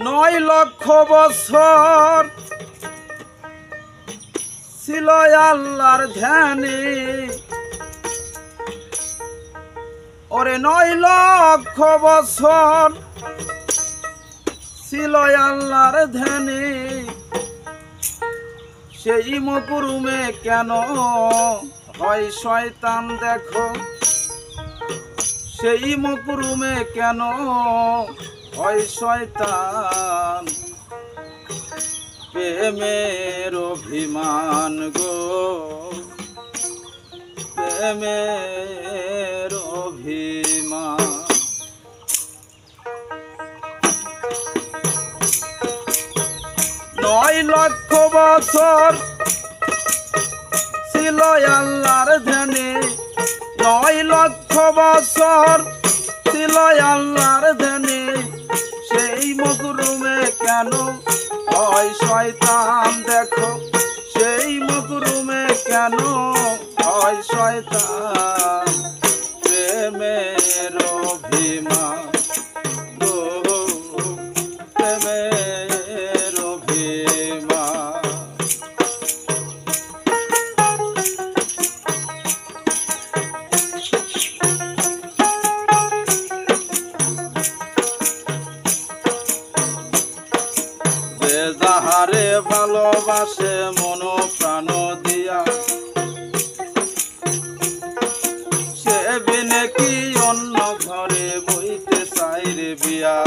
9 লক্ষ বছর ছিল আল্লাহর ধ্যানে। ওরে 9 লক্ষ বছর ছিল আল্লাহর ধ্যানে। সেই মকরুমে কেন হয় শয়তান দেখো, সেই মকরুমে কেন হয় শয়তান। প্রেমের অভিমান গো, প্রেমের অভিমান। 9 লক্ষ বছর ছিল আল্লাহর ধ্যানে। 9 লক্ষ বছর ছিল আল্লাহর ধ্যানে। সেই মকরুমে কেন হয় শয়তান দেখো, সেই মকরুমে কেন হয় শয়তান। প্রেমের অভিমান গো, প্রেমের অভিমান। যে যাহারে ভালোবাসে মন প্রাণ দিয়া, সে বিনে কি অন্য ঘরে বইতে চাই রে বিয়া।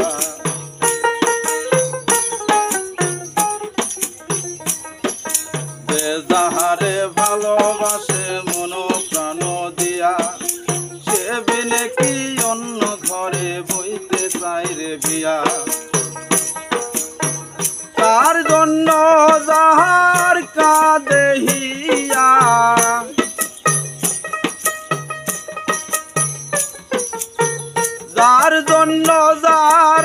যে যাহারে ভালোবাসে মন প্রাণ দিয়া, সে বিনে কি অন্য ঘরে বইতে চাই রে বিয়া। তার জন্য যাহার কাঁদে হিয়া, যার জন্য যার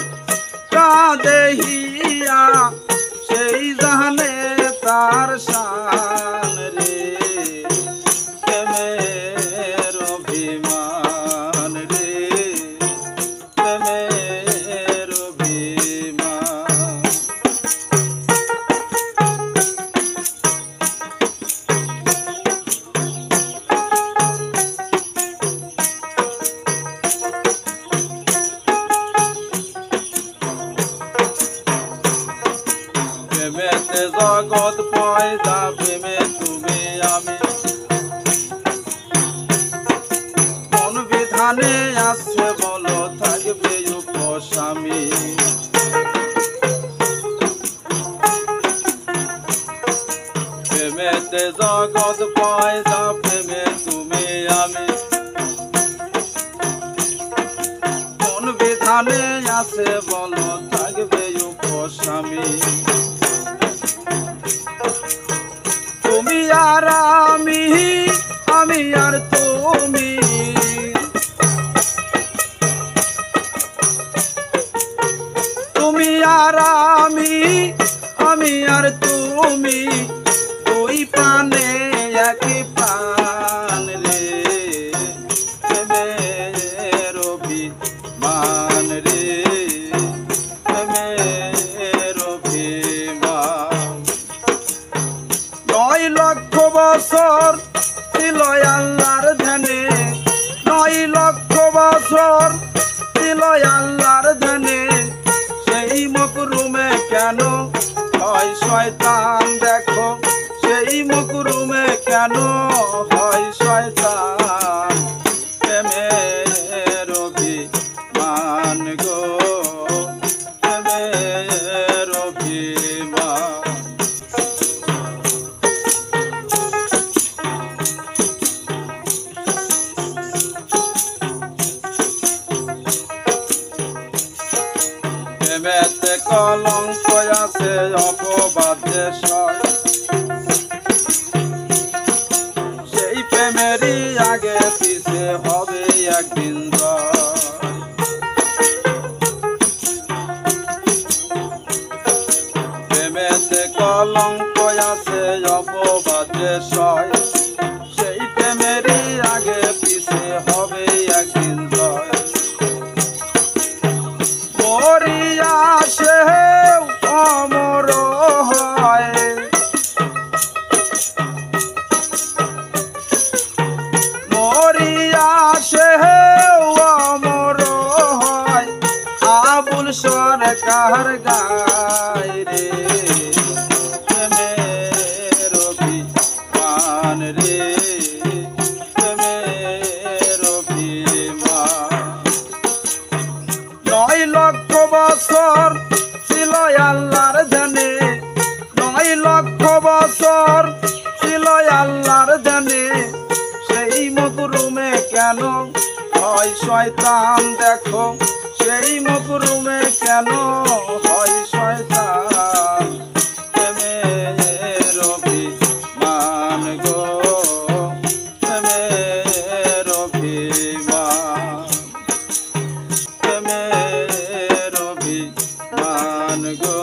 কাঁদে হিয়া, সেই জানে তার শান রে। প্রেমের অভিমান রে, প্রেমের অভিমান। প্রেমেতে জগৎ পয়দা, প্রেমে তুমি আমি। কোন বিধানে আছে বলো থাকবে উপস্বামী। প্রেমেতে জগৎ পয়দা, প্রেমে তুমি আমি। কোন বিধানে আছে বলো থাকবে উপস্বামী। তুমি আর আমি, আমি আর তুমি। তুমি আর আমি, আমি আর তুমি। দুই পানে একই প্রাণ রে। প্রেমের অভিমান রে, প্রেমের অভিমান। 9 লক্ষ বছর ছিল আল্লাহর ধ্যানে। 9 লক্ষ বছর ছিল আল্লাহর ধ্যানে। সেই মকরুমে কেন হয় শয়তান দেখো, সেই মকরুমে কেন হয় শয়তান। প্রেমের অভিমান গো, প্রেমের অভিমান। প্রেমেতে কলঙ্ক আছে অপবাদে সয়, সেই প্রেমেরই আগে পিছে হবে একদিন জয়। প্রেমেতে কলঙ্ক আছে অপবাদে সয়, সেই প্রেমেরই আগে পিছে হবে একদিন জয়। মরিয়া সে আর গায় রে প্রেমের অভিমান রে প্রেমের অভিমান 9 লক্ষ বছর ছিল আল্লাহর জানে 9 লক্ষ বছর ছিল আল্লাহর জানে সেই মকরুমে কেন হয় শয়তান দেখো সেই মকরুমে কেন হয় শয়তান প্রেমের অভিমান গো প্রেমের অভিমান প্রেমের অভিমান গো